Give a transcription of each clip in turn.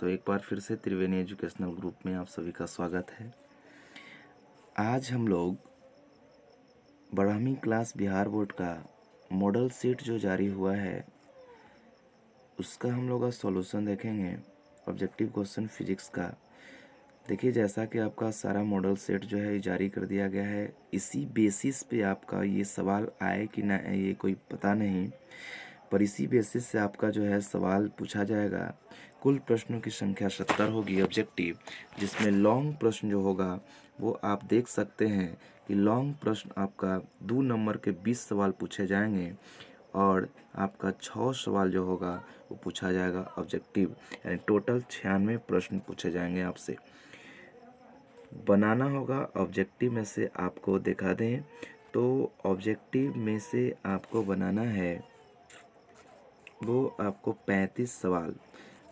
तो एक बार फिर से त्रिवेणी एजुकेशनल ग्रुप में आप सभी का स्वागत है। आज हम लोग 12वीं क्लास बिहार बोर्ड का मॉडल सीट जो जारी हुआ है उसका हम लोग आज सॉल्यूशन देखेंगे। ऑब्जेक्टिव क्वेश्चन फिजिक्स का देखिए, जैसा कि आपका सारा मॉडल सेट जो है जारी कर दिया गया है, इसी बेसिस पे आपका ये सवाल आए कि ना ये कोई पता नहीं, पर इसी बेसिस से आपका जो है सवाल पूछा जाएगा। कुल प्रश्नों की संख्या 70 होगी ऑब्जेक्टिव, जिसमें लॉन्ग प्रश्न जो होगा वो आप देख सकते हैं कि लॉन्ग प्रश्न आपका 2 नंबर के 20 सवाल पूछे जाएंगे और आपका 6 सवाल जो होगा वो पूछा जाएगा ऑब्जेक्टिव, यानी टोटल 96 प्रश्न पूछे जाएंगे आपसे। बनाना होगा ऑब्जेक्टिव में से, आपको दिखा दें तो ऑब्जेक्टिव में से आपको बनाना है वो आपको 35 सवाल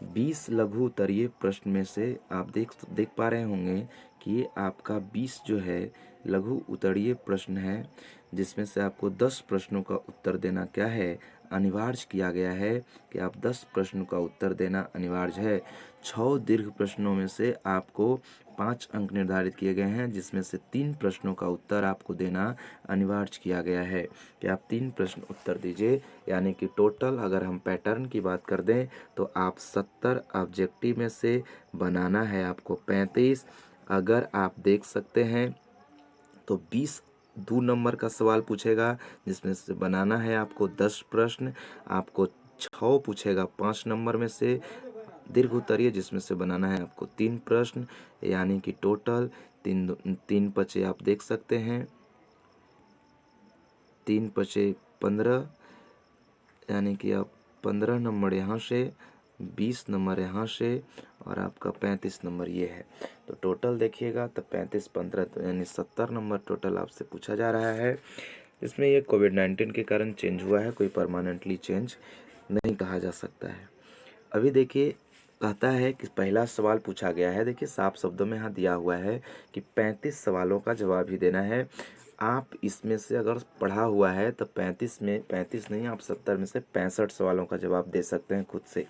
20 लघु उत्तरीय प्रश्न में से आप देख पा रहे होंगे कि ये आपका 20 जो है लघु उत्तरीय प्रश्न है, जिसमें से आपको 10 प्रश्नों का उत्तर देना क्या है, अनिवार्य किया गया है कि आप 10 प्रश्नों का उत्तर देना अनिवार्य है। 6 दीर्घ प्रश्नों में से आपको 5 अंक निर्धारित किए गए हैं, जिसमें से 3 प्रश्नों का उत्तर आपको देना अनिवार्य किया गया है कि आप 3 प्रश्न उत्तर दीजिए। यानी कि टोटल अगर हम पैटर्न की बात कर दें तो आप 70 ऑब्जेक्टिव में से बनाना है आपको 35। अगर आप देख सकते हैं तो 20 2 नंबर का सवाल पूछेगा, जिसमें से बनाना है आपको 10 प्रश्न। आपको 6 पूछेगा 5 नंबर में से दीर्घ उत्तरीय, जिसमें से बनाना है आपको 3 प्रश्न, यानी कि टोटल 3 पचे आप देख सकते हैं 3 पचे 15, यानी कि आप 15 नंबर यहाँ से, 20 नंबर यहाँ से और आपका 35 नंबर ये है। तो टोटल देखिएगा तो 35 15 तो यानी 70 नंबर टोटल आपसे पूछा जा रहा है। इसमें ये कोविड-19 के कारण चेंज हुआ है, कोई परमानेंटली चेंज नहीं कहा जा सकता है। अभी देखिए, कहता है कि पहला सवाल पूछा गया है, देखिए साफ शब्दों में यहाँ दिया हुआ है कि 35 सवालों का जवाब ही देना है। आप इसमें से अगर पढ़ा हुआ है तो 35 में 35 नहीं, आप 70 में से 65 सवालों का जवाब दे सकते हैं खुद से।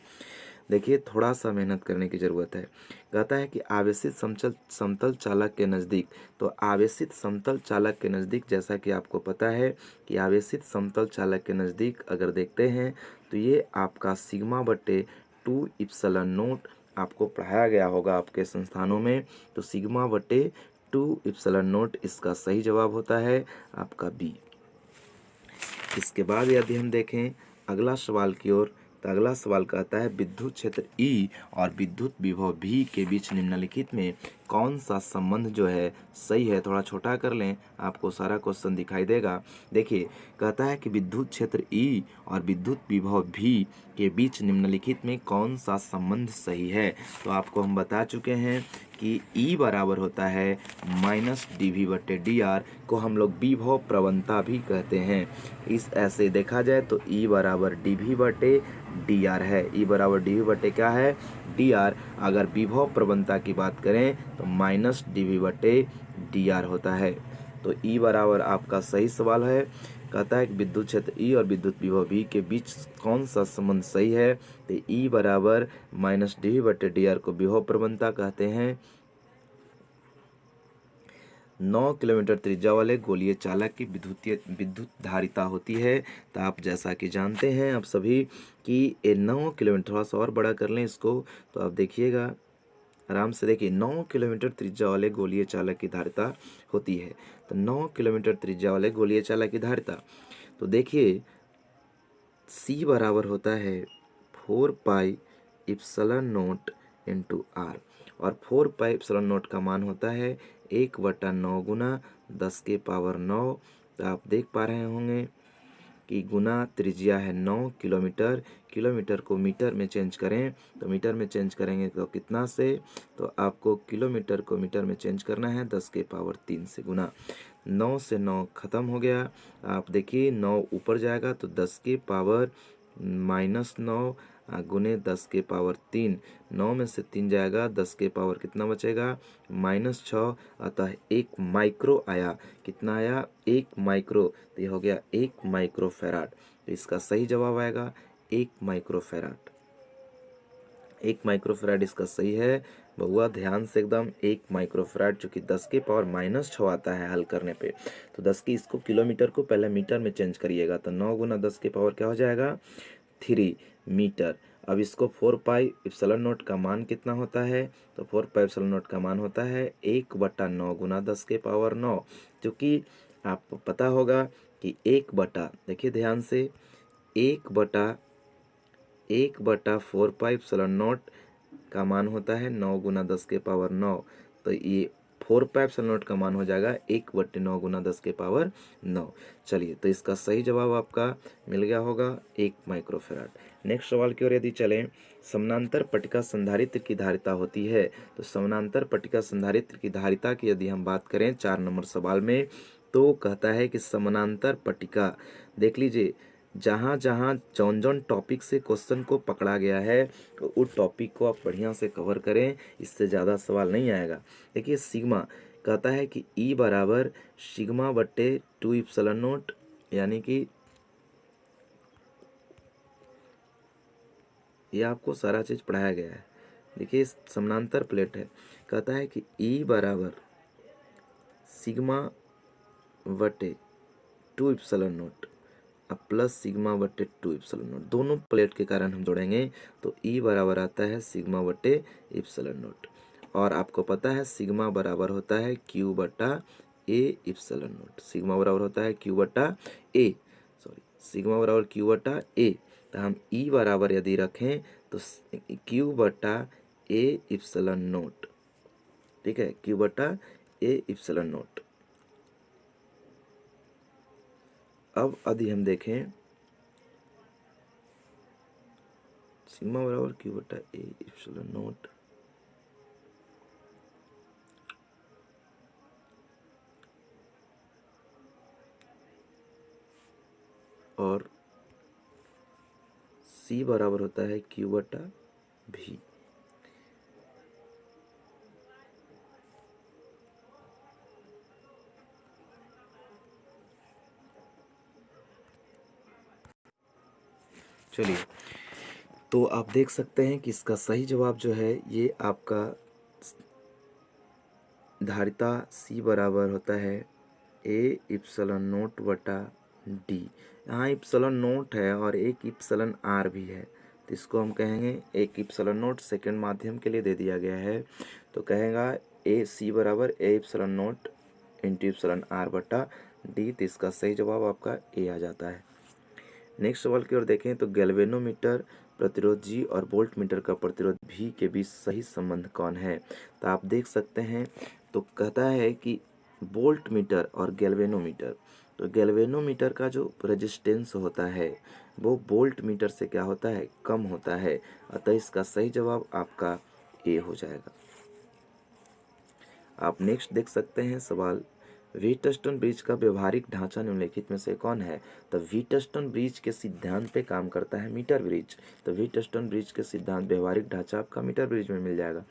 देखिए, थोड़ा सा मेहनत करने की ज़रूरत है। कहता है कि आवेशित समतल चालक के नज़दीक, तो आवेशित समतल चालक के नज़दीक, जैसा कि आपको पता है कि आवेशित समतल चालक के नज़दीक अगर देखते हैं तो ये आपका सिग्मा बटे 2 इप्सिलॉन नोट आपको पढ़ाया गया होगा आपके संस्थानों में। तो सिग्मा बटे 2 इप्सिलॉन नोट इसका सही जवाब होता है आपका बी। इसके बाद यदि हम देखें अगला सवाल की ओर, तो अगला सवाल कहता है विद्युत क्षेत्र ई और विद्युत विभव भी के बीच निम्नलिखित में कौन सा संबंध जो है सही है। थोड़ा छोटा कर लें, आपको सारा क्वेश्चन दिखाई देगा। देखिए, कहता है कि विद्युत क्षेत्र ई और विद्युत विभव भी के बीच निम्नलिखित में कौन सा संबंध सही है। तो आपको हम बता चुके हैं कि ई बराबर होता है माइनस डी बटे डी आर, को हम लोग विभव प्रवणता भी कहते हैं। इस ऐसे देखा जाए तो ई बराबर डी बटे डी आर है। ई बराबर डी बटे क्या है, डी आर। अगर विभव प्रवणता की बात करें तो माइनस डी बटे डी आर होता है। तो ई बराबर आपका सही सवाल है। कहता है कि विद्युत क्षेत्र ई और विद्युत विभव भी के बीच कौन सा संबंध सही है। तो ई बराबर माइनस डी बटे डी आर को विभव प्रवणता कहते हैं। 9 किलोमीटर त्रिज्या वाले गोलीय चालक की विद्युत धारिता होती है। तो आप जैसा कि जानते हैं आप सभी कि ये 9 किलोमीटर, थोड़ा सा और बड़ा कर लें इसको तो आप देखिएगा आराम से। देखिए, 9 किलोमीटर त्रिज्या वाले गोलीय चालक की धारिता होती है। तो 9 किलोमीटर त्रिज्या वाले गोलीय चालक की धारिता, तो देखिए सी बराबर होता है 4 पाई इप्सिलॉन नोट इंटू आर, और 4 पाई इप्सिलॉन नोट का मान होता है 1/9 गुना 10 के पावर 9। तो आप देख पा रहे होंगे कि गुना त्रिज्या है 9 किलोमीटर, किलोमीटर को मीटर में चेंज करें तो मीटर में चेंज करेंगे तो कितना से, तो आपको किलोमीटर को मीटर में चेंज करना है 10 के पावर 3 से गुना। 9 से 9 खत्म हो गया। आप देखिए 9 ऊपर जाएगा तो 10 के पावर -9 गुने 10 के पावर 3। 9 में से 3 जाएगा, 10 के पावर कितना बचेगा -6। अतः 1 माइक्रो आया। कितना आया, 1 माइक्रो। तो ये हो गया 1 माइक्रो फैराड। तो इसका सही जवाब आएगा 1 माइक्रो फैराड। 1 माइक्रोफैराड इसका सही है बहुआ, ध्यान से एकदम। 1 माइक्रोफैराड जो कि 10 के पावर -6 आता है हल करने पे। तो 10 की इसको किलोमीटर को पहले मीटर में चेंज करिएगा, तो 9 गुना 10 के पावर क्या हो जाएगा 3 मीटर। अब इसको 4 पाई एप्सिलॉन नॉट का मान कितना होता है, तो 4 पाई एप्सिलॉन नॉट का मान होता है 1/9 गुना 10 के पावर 9, जो कि आपको पता होगा कि 1 देखिए ध्यान से 1/4 पाई एप्सिलॉन नॉट का मान होता है 9 गुना 10 के पावर 9। तो ये 4 पाई एप्सिलॉन नॉट का मान हो जाएगा 1/9 गुना 10 के पावर 9। चलिए, तो इसका सही जवाब आपका मिल गया होगा 1 माइक्रोफैराड। नेक्स्ट सवाल की ओर यदि चलें, समानांतर पट्टिका संधारित्र की धारिता होती है। तो समानांतर पट्टिका संधारित्र की धारिता की यदि हम बात करें 4 नंबर सवाल में, तो कहता है कि समानांतर पट्टिका, देख लीजिए जहाँ जहाँ जौन जौन टॉपिक से क्वेश्चन को पकड़ा गया है तो उस टॉपिक को आप बढ़िया से कवर करें, इससे ज़्यादा सवाल नहीं आएगा। देखिए सिग्मा कहता है कि E बराबर सिग्मा बट्टे 2 इप्सिलॉन नॉट, यानी कि ये आपको सारा चीज़ पढ़ाया गया है। देखिए समानांतर प्लेट है, कहता है कि E बराबर सिग्मा बटे 2 इप्सिलॉन नॉट अब प्लस सिग्मा बटे 2 इप्सिलॉन नॉट, दोनों प्लेट के कारण हम जोड़ेंगे तो E बराबर आता है सिग्मा बटे इप्सिलॉन नॉट। और आपको पता है सिग्मा बराबर होता है Q बटा A इप्सिलॉन नॉट, सिग्मा बराबर होता है Q बटा A, सॉरी सिग्मा बराबर Q बटा A। तो हम E बराबर यदि रखें तो Q बटा A इप्सिलॉन नॉट, ठीक है, Q बटा A इप्सिलॉन नॉट। अब यदि हम देखें सिग्मा बराबर Q बटा A इप्सिलॉन नॉट, और C बराबर होता है Q बटा V। चलिए, तो आप देख सकते हैं कि इसका सही जवाब जो है ये आपका धारिता C बराबर होता है A इप्सिलॉन नोट बटा D। यहाँ इप्सिलॉन नोट है और एक इप्सिलॉन R भी है, तो इसको हम कहेंगे एक इप्सिलॉन नोट सेकंड माध्यम के लिए दे दिया गया है, तो कहेगा C बराबर A epsilon note into epsilon R बटा D। तो इसका सही जवाब आपका A आ जाता है। नेक्स्ट सवाल की ओर देखें तो गैल्वेनोमीटर प्रतिरोध G और वोल्ट मीटर का प्रतिरोध V के बीच सही संबंध कौन है। तो आप देख सकते हैं, तो कहता है कि वोल्ट मीटर और गैल्वेनोमीटर, तो गैल्वेनोमीटर का जो रेजिस्टेंस होता है वो वोल्ट मीटर से क्या होता है कम होता है, अतः इसका सही जवाब आपका A हो जाएगा। आप नेक्स्ट देख सकते हैं सवाल, व्हीटस्टोन ब्रिज का व्यवहारिक ढांचा निम्नलिखित में से कौन है। तो व्हीटस्टोन ब्रिज के सिद्धांत पे काम करता है मीटर ब्रिज, तो व्हीटस्टोन ब्रिज के सिद्धांत व्यवहारिक ढांचा आपका मीटर ब्रिज में मिल जाएगा।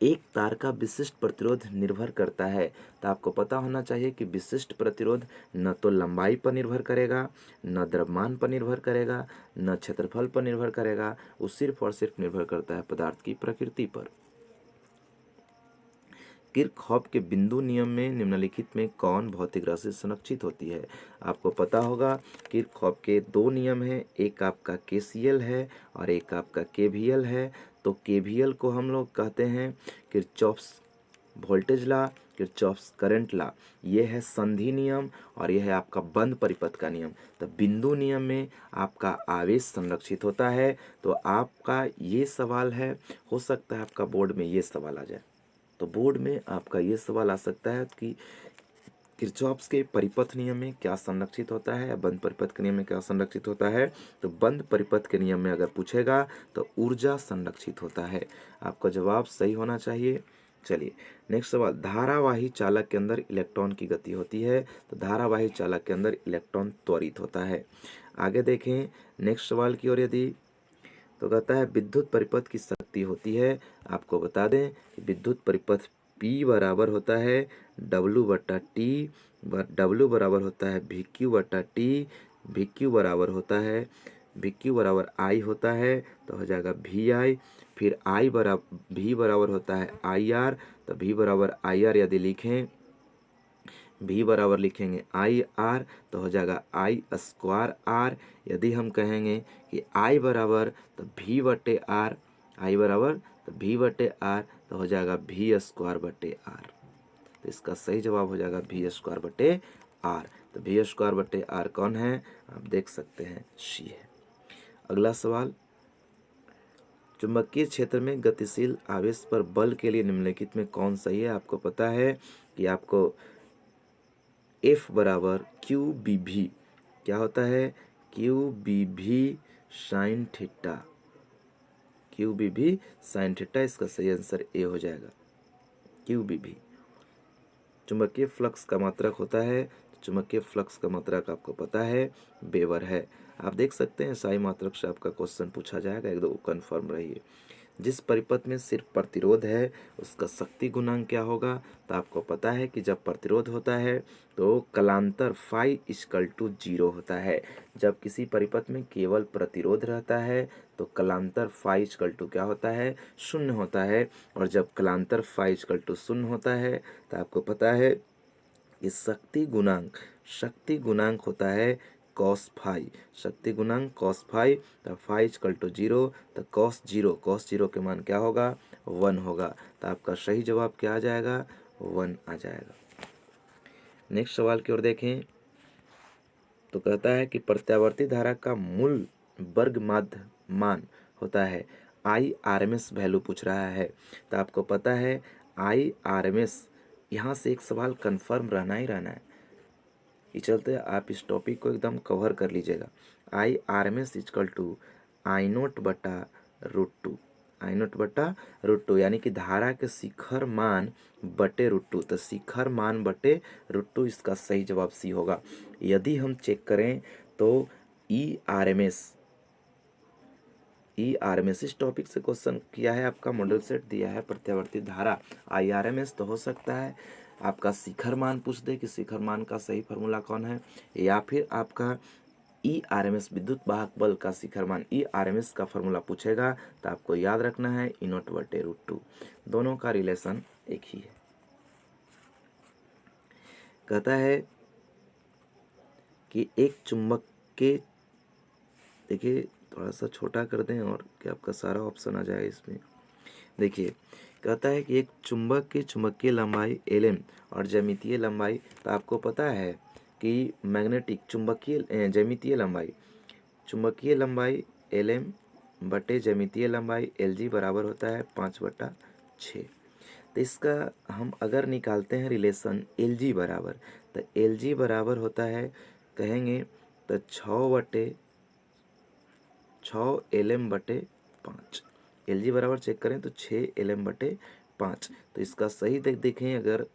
एक तार का विशिष्ट प्रतिरोध निर्भर करता है, तो आपको पता होना चाहिए कि विशिष्ट प्रतिरोध न तो लंबाई पर निर्भर करेगा, न द्रव्यमान पर निर्भर करेगा, न क्षेत्रफल पर निर्भर करेगा, वो सिर्फ और सिर्फ निर्भर करता है पदार्थ की प्रकृति पर। किरचॉफ के बिंदु नियम में निम्नलिखित में कौन भौतिक राशि संरक्षित होती है। आपको पता होगा किरचॉफ के दो नियम हैं, एक आपका केसीएल है और एक आपका केवीएल है। तो केवीएल को हम लोग कहते हैं किरचॉफ्स वोल्टेज ला, किरचॉफ्स करंट ला, ये है संधि नियम और यह है आपका बंद परिपथ का नियम। तो बिंदु नियम में आपका आवेश संरक्षित होता है। तो आपका ये सवाल है, हो सकता है आपका बोर्ड में ये सवाल आ जाए, तो बोर्ड में आपका ये सवाल आ सकता है कि किरचॉफ्स के परिपथ नियम में क्या संरक्षित होता है या बंद परिपथ के नियम में क्या संरक्षित होता है। तो बंद परिपथ के नियम में अगर पूछेगा तो ऊर्जा संरक्षित होता है। आपका जवाब सही होना चाहिए। चलिए नेक्स्ट सवाल, धारावाही चालक के अंदर इलेक्ट्रॉन की गति होती है। तो धारावाही चालक के अंदर इलेक्ट्रॉन त्वरित होता है। आगे देखें नेक्स्ट सवाल की ओर, यदि तो कहता है विद्युत परिपथ की शक्ति होती है। आपको बता दें कि विद्युत परिपथ P बराबर होता है W बटा टी, W बराबर होता है VQ बटा टी, VQ बराबर होता है वी क्यू बराबर आई होता है तो हो जाएगा वी आई। फिर आई बराबर वी बराबर होता है आई आर, तो वी बराबर आई आर यदि लिखें, वी बराबर लिखेंगे आई आर तो हो जाएगा आई स्क्वायर आर। यदि हम कहेंगे कि आई बराबर तो वी बटे आर, आई बराबर तो वी बटे आर तो हो जाएगा वी स्क्वायर बटे आर। तो इसका सही जवाब हो जाएगा वी स्क्वायर बटे आर। तो वी स्क्वायर बटे आर कौन है, आप देख सकते हैं सी है। अगला सवाल, चुंबकीय क्षेत्र में गतिशील आवेश पर बल के लिए निम्नलिखित में कौन सही है। आपको पता है कि आपको F बराबर क्यू बी भी क्या होता है, क्यू बी भी साइन थीटा, क्यू बी भी साइन थीटा। इसका सही आंसर ए हो जाएगा। क्यू बी भी चुंबकीय फ्लक्स का मात्रक होता है, तो चुंबकीय फ्लक्स का मात्रक आपको पता है वेबर है। आप देख सकते हैं साई मात्रक से आपका क्वेश्चन पूछा जाएगा, एकदम कन्फर्म रहिए। जिस परिपथ में सिर्फ प्रतिरोध है उसका शक्ति गुणांक क्या होगा, तो आपको पता है कि जब प्रतिरोध होता है तो कलांतर फाई इक्वल टू 0 होता है। जब किसी परिपथ में केवल प्रतिरोध रहता है तो कलांतर फाई इक्वल टू क्या होता है, 0 होता है। और जब कलांतर फाई इक्वल टू 0 होता है तो आपको पता है कि शक्ति गुणांक होता है कॉस फाई, शक्ति गुणांक कॉस फाई। तो फाई इक्वल टू 0, तो कॉस जीरो के मान क्या होगा, 1 होगा। तो आपका सही जवाब क्या आ जाएगा, 1 आ जाएगा। नेक्स्ट सवाल की ओर देखें तो कहता है कि प्रत्यावर्ती धारा का मूल वर्ग माध्य मान होता है I R M S value पूछ रहा है। तो आपको पता है आई आर एम एस, यहाँ से एक सवाल कंफर्म रहना ही रहना है। ये चलते आप इस टॉपिक को एकदम कवर कर लीजिएगा। I R M S equal to I nought बटा रूट टू, आई नोट बटा रूट टू, यानी कि धारा के शिखर मान बटे रूट टू। तो शिखर मान बटे रूट टू, इसका सही जवाब सी होगा। यदि हम चेक करें तो ई आर एम एस इस टॉपिक से क्वेश्चन किया है, आपका मॉडल सेट दिया है प्रत्यावर्ती धारा आई आर एम एस, तो हो सकता है आपका शिखर मान पूछ दे कि शिखर मान का सही फार्मूला कौन है, या फिर आपका ई आर एम एस विद्युत वाहक बल का शिखर मान ई आर एम एस का फार्मूला पूछेगा। तो आपको याद रखना है ई नोट बटे रूट टू, दोनों का रिलेशन एक ही है। कहता है कि एक चुंबक के, देखिए थोड़ा सा छोटा कर दें और क्या आपका सारा ऑप्शन आ जाए इसमें। देखिए कहता है कि एक चुंबक की चुंबकीय लंबाई एल एम और ज्यामितीय लंबाई, तो आपको पता है कि मैग्नेटिक ज्यामितीय लंबाई एल एम बटे ज्यामितीय लंबाई एल जी बराबर होता है 5/6। तो इसका हम अगर निकालते हैं रिलेशन एल जी बराबर, तो एल जी बराबर होता है, कहेंगे तो 6 एल एम बटे 5। एल जी बराबर चेक करें तो 6 एल एम बटे 5। तो इसका सही देखें अगर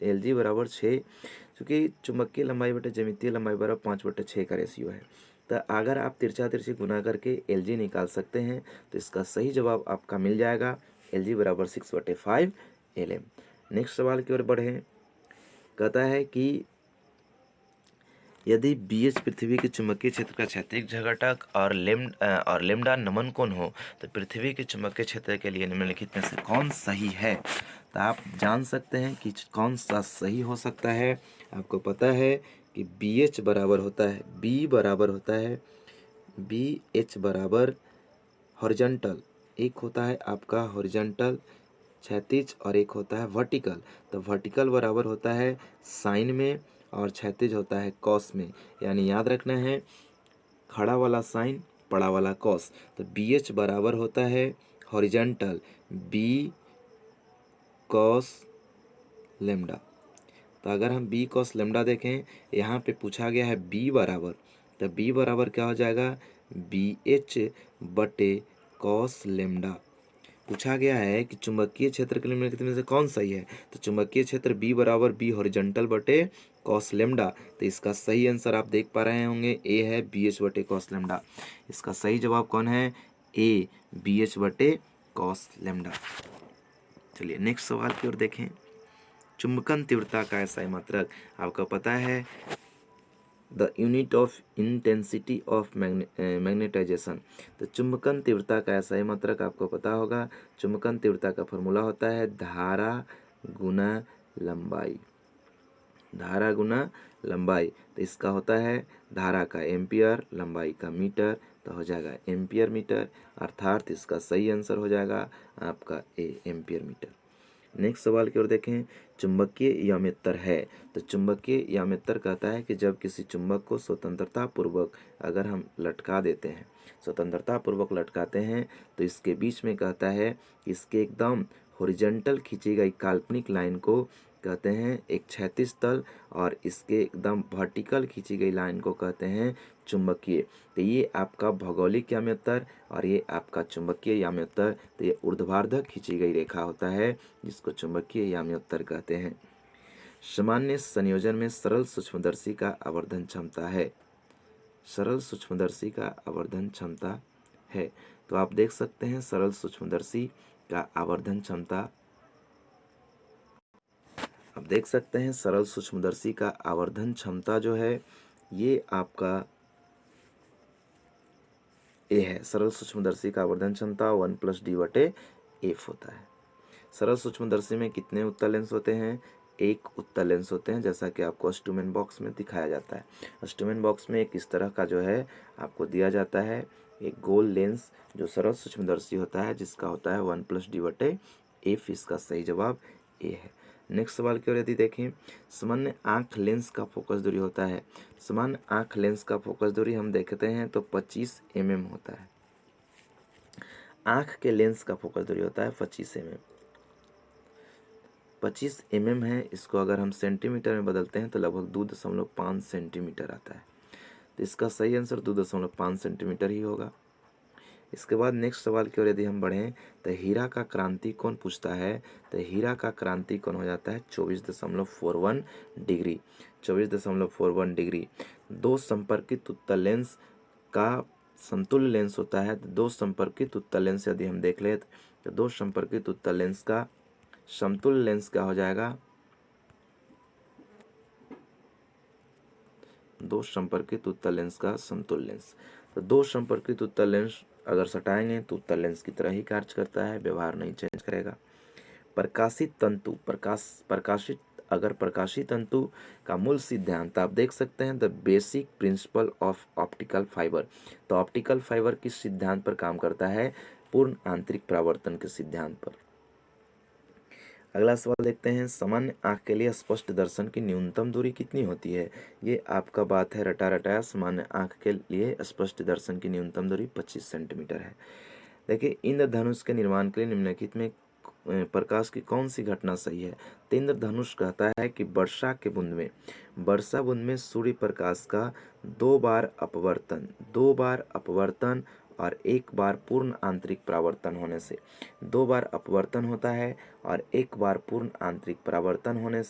एल जी बराबर 6, क्योंकि चुंबकीय लंबाई बटे ज्यामितीय लंबाई बराबर 5/6 का रेशियो है। तो अगर आप तिरछा तिरछी गुना करके एल जी निकाल सकते हैं तो इसका सही जवाब आपका मिल जाएगा, एल जी बराबर 6/5 एल एम। नेक्स्ट सवाल की ओर बढ़ें। कहता है कि यदि बी एच पृथ्वी के चुंबकीय क्षेत्र का क्षैतिज घटक और लेमडा नमन कोण हो तो पृथ्वी के चुंबकीय क्षेत्र के लिए निम्नलिखित में से कौन सही है। तो आप जान सकते हैं कि कौन सा सही हो सकता है। आपको पता है कि बी एच बराबर होता है, बी एच बराबर हॉरिजॉन्टल, एक होता है आपका हॉरिजॉन्टल क्षैतिज और एक होता है वर्टिकल। तो वर्टिकल बराबर होता है साइन में और क्षैतिज होता है कॉस में, यानी याद रखना है खड़ा वाला साइन पड़ा वाला कॉस। तो बी एच बराबर होता है हॉरिजॉन्टल बी कॉस लेमडा। तो अगर हम बी कॉस लेमडा देखें, यहाँ पे पूछा गया है बी बराबर, तो बी बराबर क्या हो जाएगा, बी एच बटे कॉस लेमडा। पूछा गया है कि चुंबकीय क्षेत्र के निम्नलिखित में से कौन सही है, तो चुंबकीय क्षेत्र बी बराबर बी हॉरिजॉन्टल बटे कॉस लेमडा। तो इसका सही आंसर आप देख पा रहे होंगे ए है बी एच बटे कॉस लेमडा। इसका सही जवाब कौन है, ए बी एच बटे कॉस लेमडा। चलिए नेक्स्ट सवाल की ओर देखें। चुंबकन तीव्रता का ऐसा मात्रक आपको पता है the unit of intensity of magnetization. तो चुंबकन तीव्रता का ऐसा ही मात्रक आपको पता होगा। चुंबकन तीव्रता का फॉर्मूला होता है धारा गुना लंबाई। धारा गुना लंबाई, तो इसका होता है धारा का एम्पियर, लंबाई का मीटर, तो हो जाएगा एम्पियर मीटर, अर्थात इसका सही आंसर हो जाएगा आपका ए, एम्पियर मीटर। नेक्स्ट सवाल की ओर देखें। चुंबकीय याम्यत्तर है। तो चुंबकीय याम्यत्तर कहता है कि जब किसी चुंबक को स्वतंत्रता पूर्वक अगर हम लटका देते हैं, स्वतंत्रता पूर्वक लटकाते हैं, तो इसके बीच में कहता है कि इसके एकदम हॉरिजॉन्टल खींची गई काल्पनिक लाइन को कहते हैं एक क्षैतिज तल, और इसके एकदम वर्टिकल खींची गई लाइन को कहते हैं चुंबकीय। तो ये आपका भौगोलिक याम्यत्तर और ये आपका चुंबकीय याम्यत्तर, तो ये ऊर्ध्वाधर खींची गई रेखा होता है जिसको चुंबकीय याम्यत्तर कहते हैं। सामान्य संयोजन में सरल सूक्ष्मदर्शी का आवर्धन क्षमता है। सरल सूक्ष्मदर्शी का आवर्धन क्षमता है, तो आप देख सकते हैं सरल सूक्ष्मदर्शी का आवर्धन क्षमता, आप देख सकते हैं सरल सूक्ष्मदर्शी का आवर्धन क्षमता जो है ये आपका ए है। सरल सूक्ष्मदर्शी का आवर्धन क्षमता 1+d/f होता है। सरल सूक्ष्मदर्शी में कितने उत्तल लेंस होते हैं? एक उत्तल लेंस होते हैं, जैसा कि आपको स्टूमेन बॉक्स में दिखाया जाता है। स्टूमेन बॉक्स में एक इस तरह का जो है आपको दिया जाता है एक गोल लेंस जो सरल सूक्ष्मदर्शी होता है, जिसका होता है 1+d/f। इसका सही जवाब ए है। नेक्स्ट सवाल की ओर यदि देखें, सामान्य आंख लेंस का फोकस दूरी होता है। सामान्य आंख लेंस का फोकस दूरी हम देखते हैं तो 25 mm होता है। आंख के लेंस का फोकस दूरी होता है 25 mm। 25 mm है, इसको अगर हम सेंटीमीटर में बदलते हैं तो लगभग 2.5 सेंटीमीटर आता है। तो इसका सही आंसर 2.5 सेंटीमीटर ही होगा। इसके बाद नेक्स्ट सवाल की ओर यदि हम बढ़ें तो हीरा का क्रांति कोण पूछता है। तो हीरा का क्रांति कोण हो जाता है 24.41 डिग्री। 24.41 डिग्री। दो संपर्कित उत्तल लेंस का समतुल्य लेंस होता है। दो संपर्कित उत्तल लेंस यदि हम देख ले तो दो संपर्कित उत्तल लेंस का समतुल्य लेंस क्या हो जाएगा? दो संपर्कित उत्तल लेंस का समतुल्य लेंस। तो दो संपर्कित उत्तल लेंस अगर सटाएंगे तो उत्तल लेंस की तरह ही कार्य करता है, व्यवहार नहीं चेंज करेगा। प्रकाशित तंतु, प्रकाशित तंतु का मूल सिद्धांत आप देख सकते हैं the basic principle of optical fibre. तो ऑप्टिकल फाइबर किस सिद्धांत पर काम करता है? पूर्ण आंतरिक परावर्तन के सिद्धांत पर। अगला सवाल देखते हैं, सामान्य आंख के लिए स्पष्ट दर्शन की न्यूनतम दूरी कितनी होती है? ये आपका बात है रटा रटाया। सामान्य आंख के लिए स्पष्ट दर्शन की न्यूनतम दूरी 25 सेंटीमीटर है। देखिए, इंद्रधनुष के निर्माण के लिए निम्नलिखित में प्रकाश की कौन सी घटना सही है? तो इंद्रधनुष कहता है कि वर्षा बूंद में सूर्य प्रकाश का दो बार अपवर्तन और एक बार पूर्ण आंतरिक परावर्तन होने से, दो बार अपवर्तन होता है और एक बार पूर्ण आंतरिक परावर्तन होने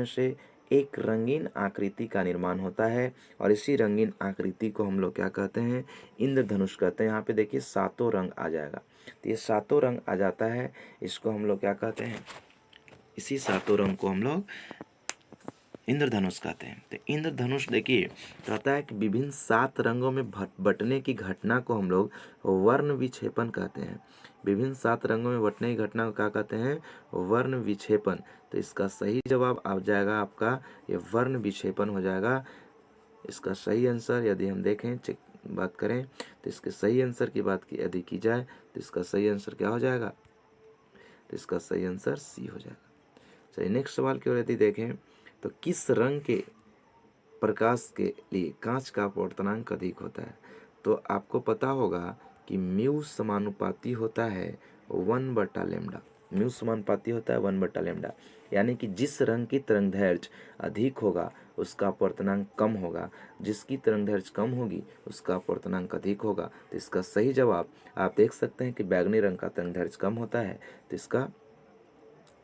से एक रंगीन आकृति का निर्माण होता है, और इसी रंगीन आकृति को हम लोग क्या कहते हैं? इंद्रधनुष कहते हैं। यहाँ पे देखिए सातों रंग आ जाएगा, तो ये सातों रंग आ जाता है, इसको हम लोग क्या कहते हैं? इसी सातों रंग को हम लोग इंद्रधनुष कहते हैं। तो इंद्रधनुष देखिए कहता है कि विभिन्न 7 रंगों में बंटने की घटना को हम लोग वर्ण विक्षेपण कहते हैं। विभिन्न 7 रंगों में बंटने की घटना को क्या कहते हैं? वर्ण विक्षेपण। तो इसका सही जवाब आ जाएगा आपका ये वर्ण विक्षेपण हो जाएगा। इसका सही आंसर यदि हम देखें बात करें तो इसके सही आंसर की बात की यदि की जाए तो इसका सही आंसर क्या हो जाएगा? तो इसका सही आंसर सी हो जाएगा। चलिए नेक्स्ट सवाल की ओर यदि देखें तो किस रंग के प्रकाश के लिए कांच का अपवर्तनांक अधिक होता है? तो आपको पता होगा कि म्यू समानुपाती होता है 1/λ। म्यू समानुपाती होता है 1/λ, यानी कि जिस रंग की तरंगदैर्घ्य अधिक होगा उसका अपवर्तनांक कम होगा, जिसकी तरंगदैर्घ्य कम होगी उसका अपवर्तनांक अधिक होगा। तो इसका सही जवाब आप देख सकते हैं कि बैगनी रंग का तरंगदैर्घ्य कम होता है, तो इसका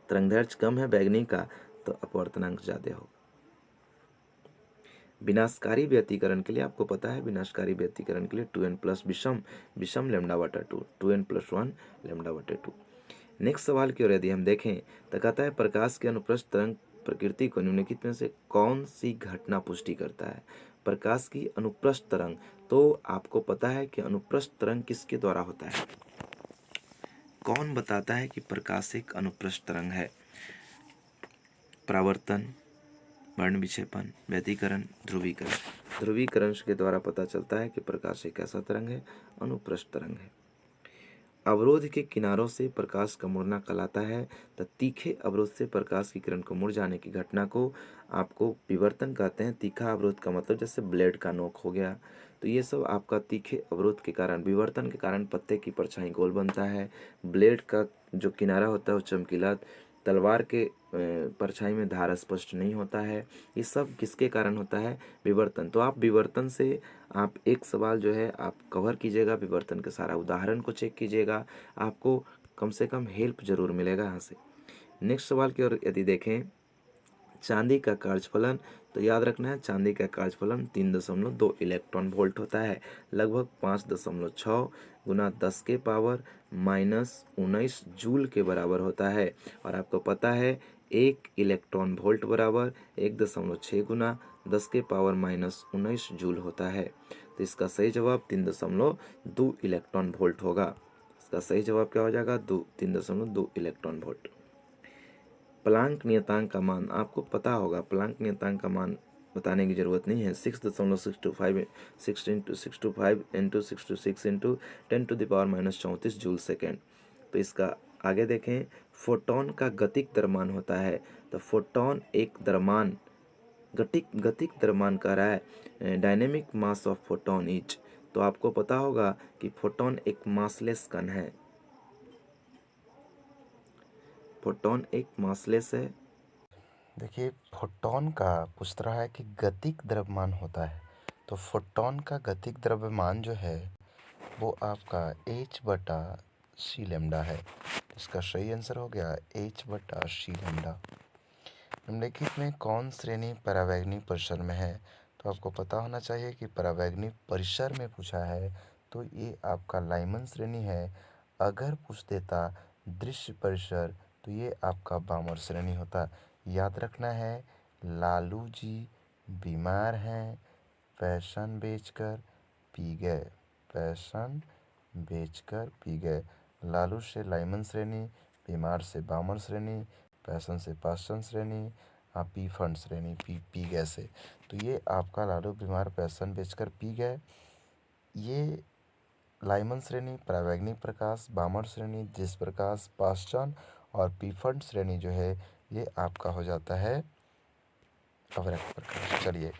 तरंगदैर्घ्य कम है बैगनी का, तो अपवर्तनांक ज्यादा होगा। विनाशकारी व्यतिकरण के लिए आपको पता है विनाशकारी व्यतिकरण के लिए 2n+ विषम λ/2, 2n+1 λ/2। नेक्स्ट सवाल की ओर यदि हम देखें तो कहता है प्रकाश के अनुप्रस्थ तरंग प्रकृति को निम्नलिखित में से कौन सी घटना पुष्टि करता है? प्रकाश की अनुप्रस्थ तरंग। तो आपको पता है कि अनुप्रस्थ तरंग किसके द्वारा होता है? कौन बताता है कि प्रकाश एक अनुप्रस्थ तरंग है? परावर्तन, वर्ण विक्षेपण, व्यतिकरण, ध्रुवीकरण। ध्रुवीकरण के द्वारा पता चलता है कि प्रकाश एक ऐसा तरंग है, अनुप्रस्थ तरंग है। अवरोध के किनारों से प्रकाश का मुड़ना कहलाता है। तो तीखे अवरोध से प्रकाश की किरण को मुड़ जाने की घटना को आपको विवर्तन कहते हैं। तीखा अवरोध का मतलब जैसे ब्लेड का नोक हो गया, तो ये सब आपका तीखे अवरोध के कारण, विवर्तन के कारण पत्ते की परछाई गोल बनता है। ब्लेड का जो किनारा होता है वो चमकीला, तलवार के परछाई में धार स्पष्ट नहीं होता है। ये सब किसके कारण होता है? विवर्तन। तो आप विवर्तन से आप एक सवाल जो है आप कवर कीजिएगा, विवर्तन के सारा उदाहरण को चेक कीजिएगा, आपको कम से कम हेल्प जरूर मिलेगा यहाँ से। नेक्स्ट सवाल की ओर यदि देखें, चांदी का कार्यफलन, तो याद रखना है चांदी का कार्यफलन 3.2 इलेक्ट्रॉन वोल्ट होता है, लगभग 5.6 गुना 10 के पावर -19 जूल के बराबर होता है। और आपको पता है 1 इलेक्ट्रॉन वोल्ट बराबर 1.6 गुना 10 के पावर -19 जूल होता है। तो इसका सही जवाब 3.2 इलेक्ट्रॉन वोल्ट होगा। इसका सही जवाब क्या हो जाएगा? 3.2 इलेक्ट्रॉन वोल्ट। प्लांक नियतांक का मान आपको पता होगा, प्लांक नियतांक का मान बताने की जरूरत नहीं है। 6.625 6 इंटू 6 इंटू 10⁻⁻34 जूल सेकेंड। तो इसका आगे देखें, फोटोन का गतिक द्रव्यमान होता है। तो फोटोन एक द्रव्यमान, गतिक द्रव्यमान कह रहा है, dynamic mass of photon is. तो आपको पता होगा कि फोटोन एक मासलेस कण है, फोटोन एक मासलेस है। देखिए, फोटोन का पूछ रहा है कि गतिक द्रव्यमान होता है, तो फोटोन का गतिक द्रव्यमान जो है वो आपका h/c लैम्डा है। इसका सही आंसर हो गया h/c लैम्डा। निम्नलिखित में कौन श्रेणी परावैंगनिक परिसर में है? तो आपको पता होना चाहिए कि परावैंगनिक परिसर में पूछा है तो ये आपका लाइमन श्रेणी है। अगर पूछ देता दृश्य परिसर तो ये आपका बामर श्रेणी होता। याद रखना है, लालू जी बीमार हैं, पैसन बेचकर पी गए, पैसन बेचकर पी गए। लालू से लाइमन श्रेणी, बीमार से बामर श्रेणी, पैसन से पाषाण श्रेणी, पी फंड श्रेणी, पी गए से। तो ये आपका लालू बीमार पैसन बेचकर पी गए, ये लाइमन श्रेणी परावैंगनिक प्रकाश, बामर श्रेणी दृश्य प्रकाश, पाषाण और पी फंड श्रेणी जो है ये आपका हो जाता है अवरक्त प्रकाश। चलिए,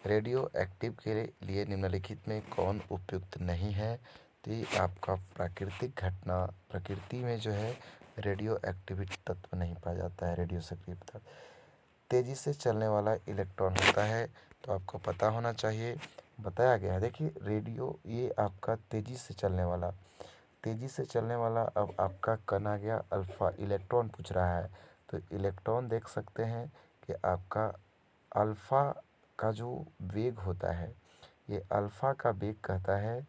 रेडियो एक्टिव के लिए निम्नलिखित में कौन उपयुक्त नहीं है? तो ये आपका प्राकृतिक घटना, प्रकृति में जो है रेडियो एक्टिविटी तत्व नहीं पाया जाता है, रेडियो सक्रिय पदार्थ। तेजी से चलने वाला इलेक्ट्रॉन होता है, तो आपको पता होना चाहिए, बताया गया है। देखिए, रेडियो ये आपका तेजी से चलने वाला, तेजी से चलने वाला अब आपका कण आ गया अल्फा, इलेक्ट्रॉन पूछ रहा है। तो इलेक्ट्रॉन देख सकते हैं कि आपका अल्फा का जो वेग होता है, ये अल्फा का वेग कहता है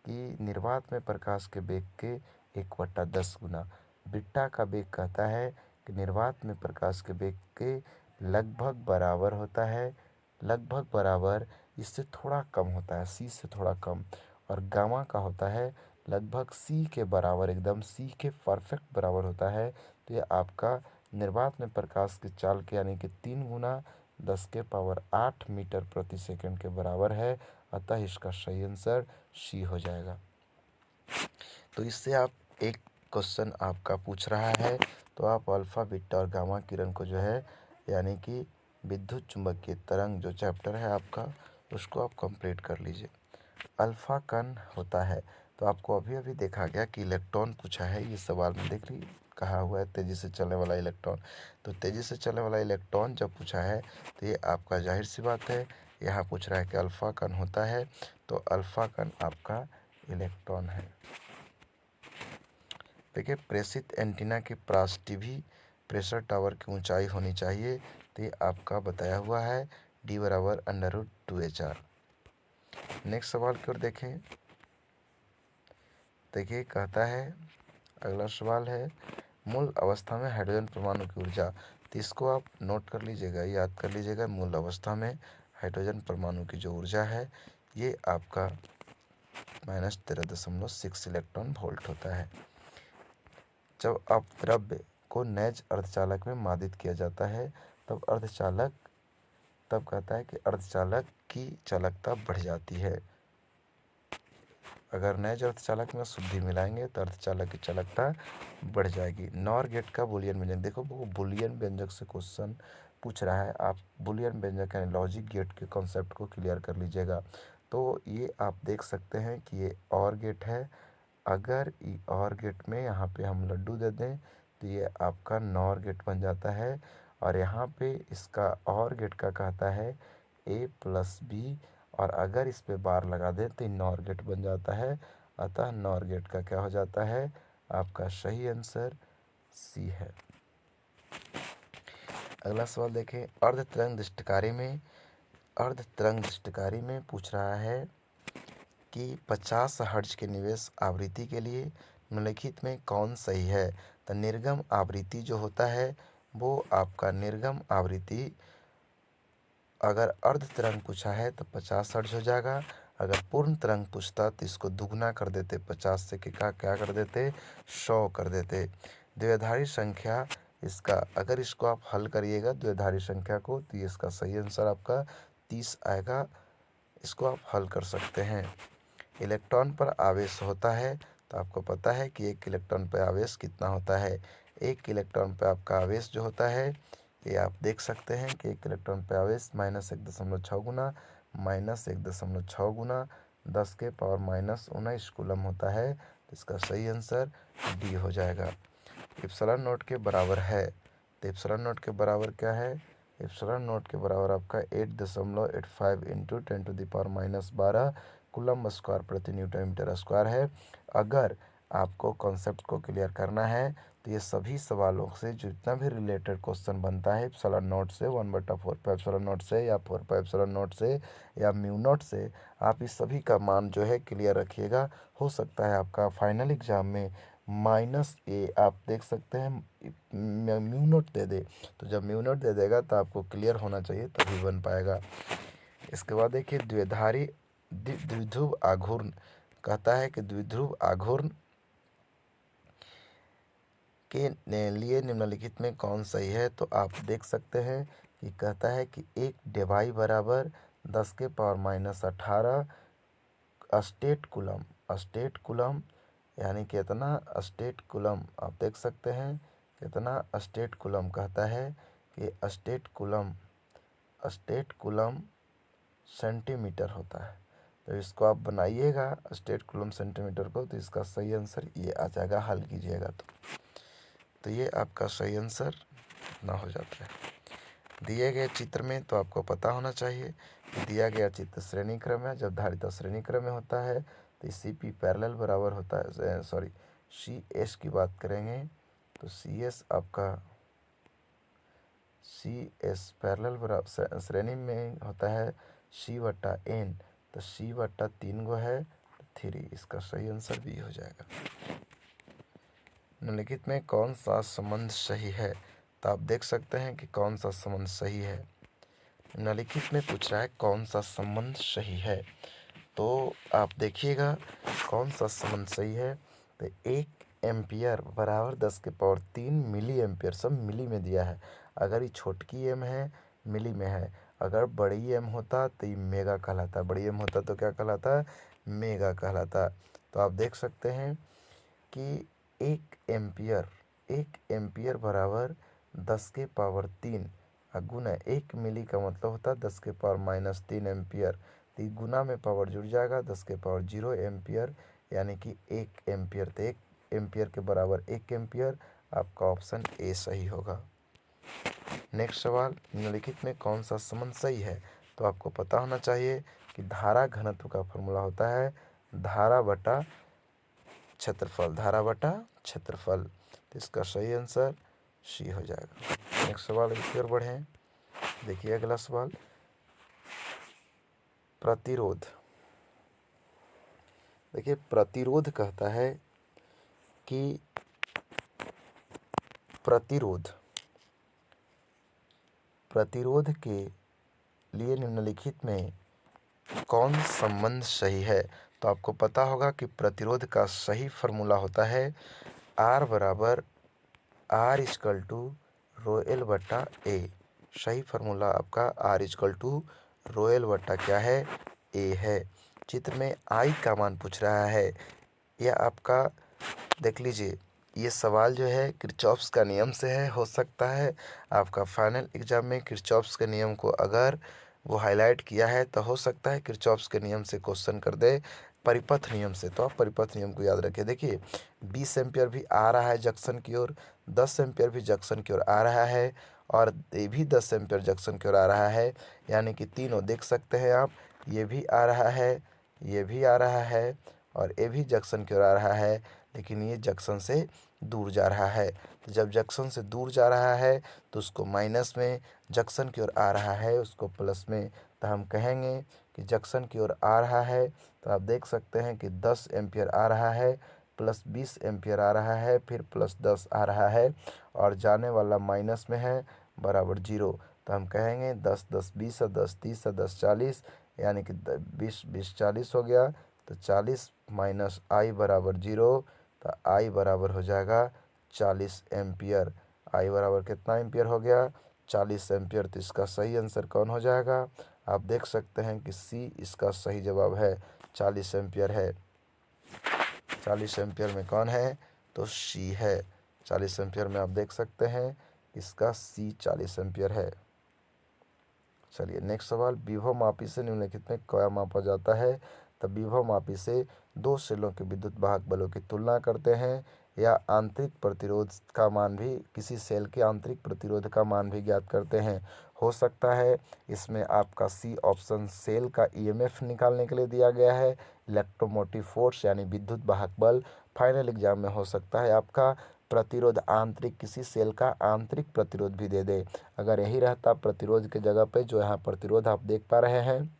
कि निर्वात में प्रकाश के वेग के 1/10 गुना। बीटा का वेग कहता है कि निर्वात में प्रकाश के वेग के लगभग बराबर होता है, लगभग बराबर, इससे थोड़ा कम होता है, सी से थोड़ा कम। और गामा का होता है लगभग सी के बराबर, एकदम सी के परफेक्ट बराबर होता है। तो ये आपका निर्वात में प्रकाश की चाल के यानी कि 3 गुना 10⁸ मीटर प्रति सेकंड के बराबर है। अतः इसका सही आंसर सी हो जाएगा। तो इससे आप एक क्वेश्चन आपका पूछ रहा है, तो आप अल्फा बीटा और गामा किरण को जो है यानी कि विद्युत चुंबकीय तरंग जो चैप्टर है आपका, उसको आप कंप्लीट कर लीजिए। अल्फा कण होता है, तो आपको अभी अभी देखा गया कि इलेक्ट्रॉन पूछा है, ये सवाल में देख ली कहा हुआ है तेजी से चलने वाला इलेक्ट्रॉन। तो तेजी से चलने वाला इलेक्ट्रॉन जब पूछा है तो ये आपका जाहिर सी बात है, यहाँ पूछ रहा है कि अल्फा कण होता है, तो अल्फा कण आपका इलेक्ट्रॉन है। देखिए, प्रेषित एंटीना की परावर्ती प्रेशर टावर की ऊंचाई होनी चाहिए, तो ये आपका बताया हुआ है D बराबर √2HR। नेक्स्ट सवाल की ओर देखें। देखिए, कहता है, अगला सवाल है, मूल अवस्था में हाइड्रोजन परमाणु की ऊर्जा, तो इसको आप नोट कर लीजिएगा, याद कर लीजिएगा। मूल अवस्था में हाइड्रोजन परमाणु की जो ऊर्जा है ये आपका -13.6 इलेक्ट्रॉन वोल्ट होता है। जब आप द्रव्य को नैज अर्धचालक में मादित किया जाता है तब कहता है कि अर्धचालक की चालकता बढ़ जाती है। अगर नैज अर्धचालक में शुद्धि मिलाएंगे तो अर्धचालक की चालकता बढ़ जाएगी। नॉर गेट का बुलियन व्यंजक, देखो वो बुलियन व्यंजक से क्वेश्चन पूछ रहा है, आप बुलियन व्यंजक यानी लॉजिक गेट के कॉन्सेप्ट को क्लियर कर लीजिएगा। तो ये आप देख सकते हैं कि ये और गेट है। अगर और गेट में यहाँ पे हम लड्डू दे दें तो ये आपका नॉर गेट बन जाता है, और यहाँ पे इसका और गेट का कहता है A+B, और अगर इस पे बार लगा दें तो नॉर गेट बन जाता है। अतः नॉर गेट का क्या हो जाता है, आपका सही आंसर सी है। अगला सवाल देखें, अर्ध तरंग दृष्टिकारी में पूछ रहा है कि 50 हर्ट्ज के निवेश आवृत्ति के लिए निम्नलिखित में कौन सही है। तो निर्गम आवृत्ति जो होता है वो आपका निर्गम आवृत्ति, अगर अर्ध तरंग पूछा है तो 50 हर्ट्ज हो जाएगा। अगर पूर्ण तरंग पूछता तो इसको दुगना कर देते, 50 से क्या कर देते, 100 कर देते। द्विआधारी संख्या इसका, अगर इसको आप हल करिएगा द्विआधारी संख्या को तो ये इसका सही आंसर आपका 30 आएगा। इसको आप हल कर सकते हैं। इलेक्ट्रॉन पर आवेश होता है तो आपको पता है कि एक इलेक्ट्रॉन पर आवेश कितना होता है। एक इलेक्ट्रॉन पर आपका आवेश जो होता है ये आप देख सकते हैं कि एक इलेक्ट्रॉन पर आवेश -1.6 गुना 10⁻⁻19 कूलम होता है। तो इसका सही आंसर डी हो जाएगा। एप्सिलॉन नॉट के बराबर है, तो एप्सिलॉन नॉट के बराबर क्या है, एप्सिलॉन नॉट के बराबर आपका 8.85 × 10⁻⁻12 कूलम स्क्वायर प्रति न्यूटन मीटर स्क्वायर है। अगर आपको कॉन्सेप्ट को क्लियर करना है तो ये सभी सवालों से जितना भी रिलेटेड क्वेश्चन बनता है एप्सिलॉन नॉट से, 1/4 एप्सिलॉन नॉट से, या 4 एप्सिलॉन नॉट से, या म्यू नॉट से, आप इस सभी का मान जो है क्लियर रखिएगा। हो सकता है आपका फाइनल एग्जाम में -a आप देख सकते हैं म्यू नॉट दे दे, तो जब म्यू नॉट दे देगा तो आपको क्लियर होना चाहिए तभी बन पाएगा। इसके बाद देखिए द्विध्रुव आघूर्ण कहता है कि द्विध्रुव आघूर्ण के लिए निम्नलिखित में कौन सही है। तो आप देख सकते हैं कि कहता है कि एक डेबाई बराबर 10⁻⁻18 स्टेट कूलम यानी कितना स्टेट कूलम, आप देख सकते हैं कितना स्टेट कूलम कहता है कि स्टेट कूलम सेंटीमीटर होता है। तो इसको आप बनाइएगा स्टेट कूलम सेंटीमीटर को, तो इसका सही आंसर ये आ जाएगा, हल कीजिएगा तो ये आपका सही आंसर ना हो जाता है। दिए गए चित्र में तो आपको पता होना चाहिए कि दिया गया चित्र श्रेणी क्रम है। जब धारिता श्रेणी क्रम में होता है तो CP पैरेलल बराबर होता है, सॉरी CS की बात करेंगे तो CS आपका CS पैरेलल बराबर श्रेणी में होता है C/N, तो C/3 गो है तो 3, इसका सही आंसर भी हो जाएगा। निम्नलिखित में कौन सा संबंध सही है। तो आप देख सकते हैं कि कौन सा संबंध सही है। निम्नलिखित में पूछ रहा है कौन सा संबंध सही है, तो आप देखिएगा कौन सा संबंध सही है। तो 1 एम्पियर बराबर 10⁻³ मिली एम्पियर, सब मिली में दिया है। अगर ये छोटकी एम है मिली में है, अगर बड़ी एम होता तो ये मेगा कहलाता, बड़ी एम होता तो क्या कहलाता, मेगा कहलाता। तो आप देख सकते हैं कि 1 एम्पियर बराबर 10⁻³ गुना 1 मिली का मतलब होता है 10⁻³ एम्पियर, तो गुना में पावर जुड़ जाएगा 10⁻0 एम्पियर, यानी कि 1 एम्पियर। तो 1 एम्पियर के बराबर 1 एम्पियर, आपका ऑप्शन ए सही होगा। नेक्स्ट सवाल, निम्नलिखित में कौन सा संबंध सही है। तो आपको पता होना चाहिए कि धारा घनत्व का फॉर्मूला होता है धारा बटा क्षेत्रफल, तो इसका सही आंसर सी हो जाएगा। नेक्स्ट सवाल की ओर बढ़ें। देखिए अगला सवाल, प्रतिरोध। देखिए प्रतिरोध कहता है कि प्रतिरोध प्रतिरोध के लिए निम्नलिखित में कौन संबंध सही है? तो आपको पता होगा कि प्रतिरोध का सही फॉर्मूला होता है R बराबर R equal to rho L बटा ए। सही फार्मूला आपका R equal to rho L बटा क्या है? ए है। चित्र में I का मान पूछ रहा है। यह आपका देख लीजिए, ये सवाल जो है किरचॉफ्स का नियम से है। हो सकता है आपका फाइनल एग्जाम में किरचॉफ्स के नियम को अगर वो हाईलाइट किया है तो हो सकता है किरचॉफ्स के नियम से क्वेश्चन कर दे, परिपथ नियम से। तो आप परिपथ नियम को याद रखिए। देखिए 20 एम्पियर भी आ रहा है जंक्शन की ओर, 10 एम्पियर भी जंक्शन की ओर आ रहा है, और ये भी 10 एम्पियर जंक्शन की ओर आ रहा है। यानी कि तीनों देख सकते हैं आप, ये भी आ रहा है, ये भी आ रहा है, और ये भी जंक्शन की ओर आ रहा है, लेकिन ये जंक्शन से दूर जा रहा है। तो जब जंक्शन से दूर जा रहा है तो उसको माइनस में, जंक्शन की ओर आ रहा है उसको प्लस में। तो हम कहेंगे कि जंक्शन की ओर आ रहा है तो आप देख सकते हैं कि 10 एम्पियर आ रहा है, प्लस 20 एम्पियर आ रहा है, फिर प्लस 10 आ रहा है, और जाने वाला माइनस में है, बराबर 0। तो हम कहेंगे 10 10 20 और 10 30 और 10 40, यानी कि 20 20 40 हो गया। तो 40 माइनस आई बराबर 0। तो आई बराबर हो जाएगा 40 एम्पियर। आई बराबर कितना एम्पियर हो गया? 40 एम्पियर। तो इसका सही आंसर कौन हो जाएगा? आप देख सकते हैं कि सी इसका सही जवाब है, 40 एम्पियर है। 40 एम्पियर में कौन है? तो सी है। 40 एम्पियर में आप देख सकते हैं इसका सी 40 एम्पियर है। चलिए नेक्स्ट सवाल, विभव मापी से निम्नलिखित में क्या मापा जाता है? तो विभव मापी से दो सेलों के विद्युत वाहक बलों की तुलना करते हैं, या आंतरिक प्रतिरोध का मान भी, किसी सेल के आंतरिक प्रतिरोध का मान भी ज्ञात करते हैं। हो सकता है इसमें आपका सी ऑप्शन सेल का ईएमएफ निकालने के लिए दिया गया है, इलेक्ट्रोमोटिव फोर्स यानी विद्युत वाहक बल। फाइनल एग्जाम में हो सकता है आपका प्रतिरोध आंतरिक, किसी सेल का आंतरिक प्रतिरोध भी दे दे। अगर यही रहता प्रतिरोध के जगह पे, जो यहाँ प्रतिरोध आप देख पा रहे हैं,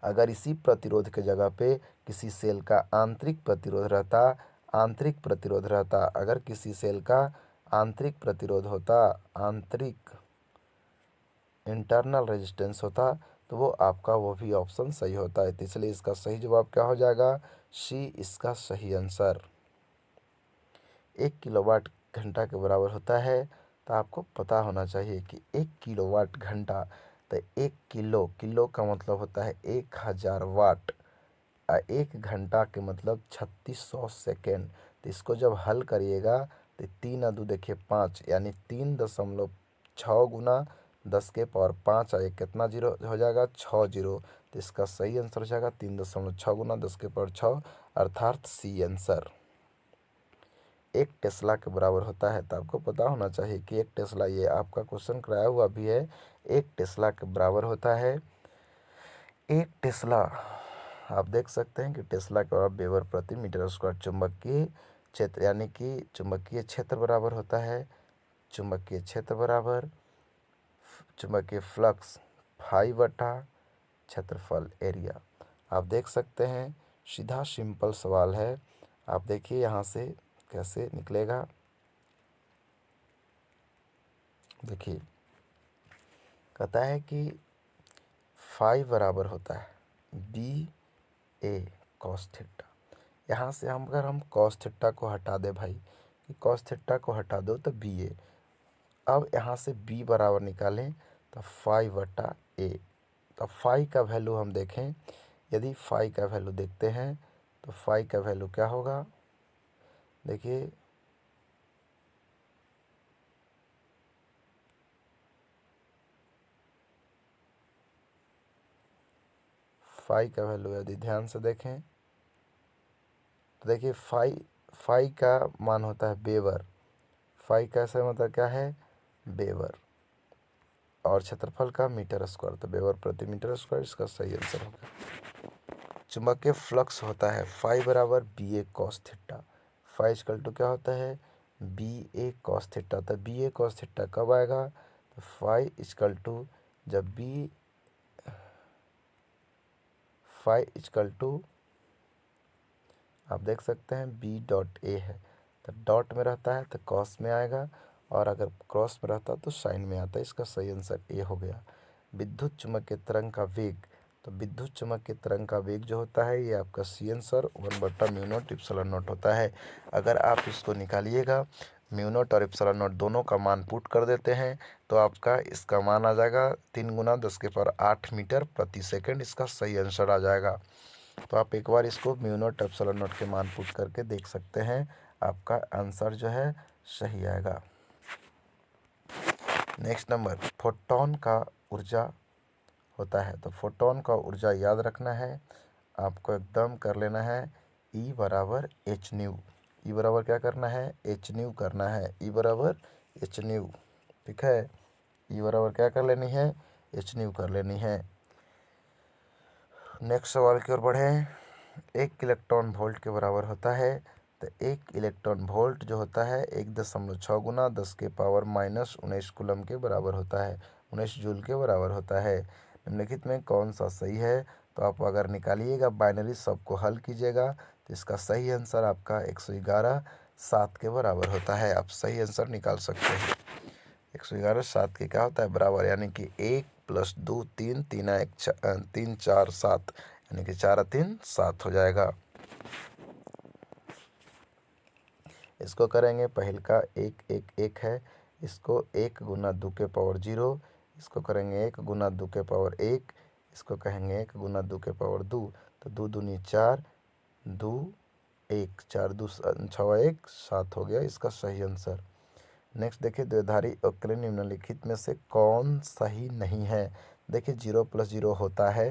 अगर इसी प्रतिरोध के जगह पे किसी सेल का आंतरिक प्रतिरोध रहता, आंतरिक प्रतिरोध रहता, अगर किसी सेल का आंतरिक प्रतिरोध होता, आंतरिक इंटरनल रेजिस्टेंस होता, तो वो आपका वो भी ऑप्शन सही होता है। तो इसलिए इसका सही जवाब क्या हो जाएगा? सी इसका सही आंसर। 1 किलोवाट घंटा के बराबर होता है। तो आपको पता होना चाहिए कि 1 किलोवाट घंटा, तो 1 किलो, किलो का मतलब होता है 1000 वाट, और 1 घंटा के मतलब 3600 सेकेंड। तो इसको जब हल करिएगा तो 3 और 2 देखिए 5, यानी 3.6 गुना 10 के पावर 5 आए, कितना जीरो हो जाएगा? 6 जीरो। तो इसका सही आंसर हो जाएगा 3.6 गुना 10 के पावर 6, अर्थात सी आंसर। 1 टेस्ला के बराबर होता है। तो आपको पता होना चाहिए कि 1 टेस्ला, ये आपका क्वेश्चन कराया हुआ भी है, 1 टेस्ला के बराबर होता है। 1 टेस्ला आप देख सकते हैं कि टेस्ला के बराबर वेबर प्रति मीटर स्क्वायर चुंबकीय क्षेत्र, यानी कि चुंबकीय क्षेत्र बराबर होता है, चुंबकीय क्षेत्र बराबर चुंबकीय फ्लक्स फाई बटा क्षेत्रफल एरिया। आप देख सकते हैं सीधा सिंपल सवाल है। आप देखिए यहाँ से कैसे निकलेगा। देखिए कहता है कि फाई बराबर होता है बी ए कॉस थीटा। यहाँ से हम अगर हम कॉस थीटा को हटा दे भाई, कि कॉस थीटा को हटा दो तो बी ए। अब यहाँ से बी बराबर निकालें तो फाई बटा ए। तो फाई का वैल्यू हम देखें, यदि फाई का वैल्यू देखते हैं तो फाई का वैल्यू क्या होगा? देखिए फाई का वैल्यू यदि ध्यान से देखें तो देखिए फाई, फाई का मान होता है वेबर। फाई का ऐसा मतलब क्या है? वेबर, और क्षेत्रफल का मीटर स्क्वायर, तो वेबर प्रति मीटर स्क्वायर इसका सही आंसर होगा। चुंबकीय फ्लक्स होता है फाई बराबर B A cos theta. Phi equal to क्या होता है? B A cos theta. तो बी ए कॉस थीटा कब आएगा? तो फाई इक्वल टू, जब बी, फाई इक्वल टू आप देख सकते हैं बी डॉट ए है, तो डॉट में रहता है तो कॉस में आएगा, और अगर क्रॉस में रहता तो साइन में आता। इसका सही आंसर ए हो गया। विद्युत चुम्बकीय तरंग का वेग, तो विद्युत चुम्बकीय तरंग का वेग जो होता है ये आपका सी आंसर 1/μ0 होता है। अगर आप इसको निकालिएगा, μ0 और ε0 दोनों का मान पुट कर देते हैं तो आपका इसका मान आ जाएगा 3 × 10⁸ मीटर प्रति सेकंड। इसका सही आंसर आ जाएगा। तो आप एक बार इसको μ0 ε0 के मान पुट करके देख सकते हैं, आपका आंसर जो है सही आएगा। नेक्स्ट नंबर, फोटोन का ऊर्जा होता है। तो फोटोन का ऊर्जा याद रखना है, आपको एकदम कर लेना है E बराबर एच न्यू। ई बराबर क्या करना है, एच न्यू करना है। ई बराबर एच न्यू, ठीक है। ई बराबर क्या कर लेनी है, एच न्यू कर लेनी है। नेक्स्ट सवाल की ओर बढ़ें। 1 इलेक्ट्रॉन वोल्ट के बराबर होता है। तो 1 इलेक्ट्रॉन वोल्ट जो होता है 1.6 गुना 10⁻⁻19 कूलम के बराबर होता है, 19 जूल के बराबर होता है। निम्नलिखित में कौन सा सही है। तो आप अगर निकालिएगा, बाइनरी सबको हल कीजिएगा तो इसका सही आंसर आपका 111/7 के बराबर होता है। आप सही आंसर निकाल सकते हैं। 111/7 के क्या होता है, बराबर, यानी कि 1 + 2 3, 3 4 7, यानी कि 4 3 7 हो जाएगा। इसको करेंगे, पहल का 1 1 1 है, इसको 1 × 2 के पावर 0, इसको करेंगे 1 × 2 के पावर 1, इसको कहेंगे 1 × 2 के पावर 2। तो 2 दूनी 4, 2 1, 4 2 6 1 7 हो गया इसका सही आंसर। नेक्स्ट देखिए, द्विधारी अवकलन निम्नलिखित में से कौन सही नहीं है। देखिए 0 + 0 होता है,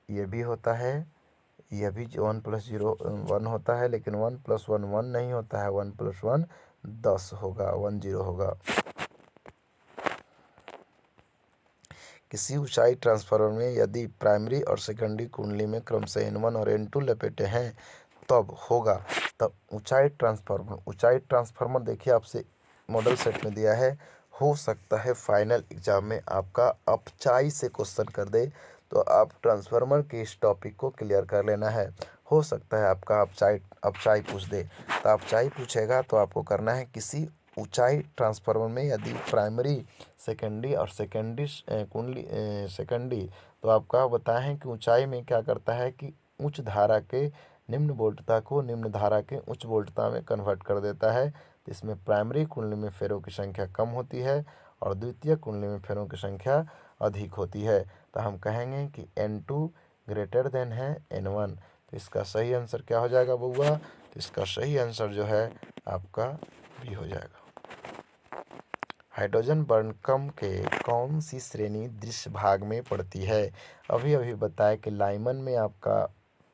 ये भी होता है, यह भी 1 + 0 1 होता है, लेकिन 1 + 1 1 नहीं होता है, 1 + 1 10 होगा, 1 0 होगा। किसी ऊंचाई ट्रांसफार्मर में यदि प्राइमरी और सेकेंडरी कुंडली में क्रमशः N1 और N2 लपेटे हैं तब होगा। तब ऊंचाई ट्रांसफार्मर देखिए आपसे मॉडल सेट में दिया है, हो सकता है फाइनल एग्जाम में आपका अपचाई से क्वेश्चन कर दे, तो आप ट्रांसफार्मर के इस टॉपिक को क्लियर कर लेना है। हो सकता है आपका अपचाई पूछ दे, तो अपचाई पूछेगा तो आपको करना है, किसी ऊंचाई ट्रांसफार्मर में यदि प्राइमरी सेकेंडरी और सेकेंडरी, तो आपका बताएं हैं कि ऊंचाई में क्या करता है कि उच्च धारा के निम्न वोल्टता को निम्न धारा के उच्च वोल्टता में कन्वर्ट कर देता है। तो इसमें प्राइमरी कुंडली में फेरों की संख्या कम होती है और द्वितीय कुंडली में फेरों की संख्या अधिक होती है। तो हम कहेंगे कि N2 ग्रेटर देन है N1। तो इसका सही आंसर क्या हो जाएगा बउआ, तो इसका सही आंसर जो है आपका बी हो जाएगा। हाइड्रोजन वर्णक्रम के कौन सी श्रेणी दृश्य भाग में पड़ती है। अभी अभी बताया कि लाइमन में आपका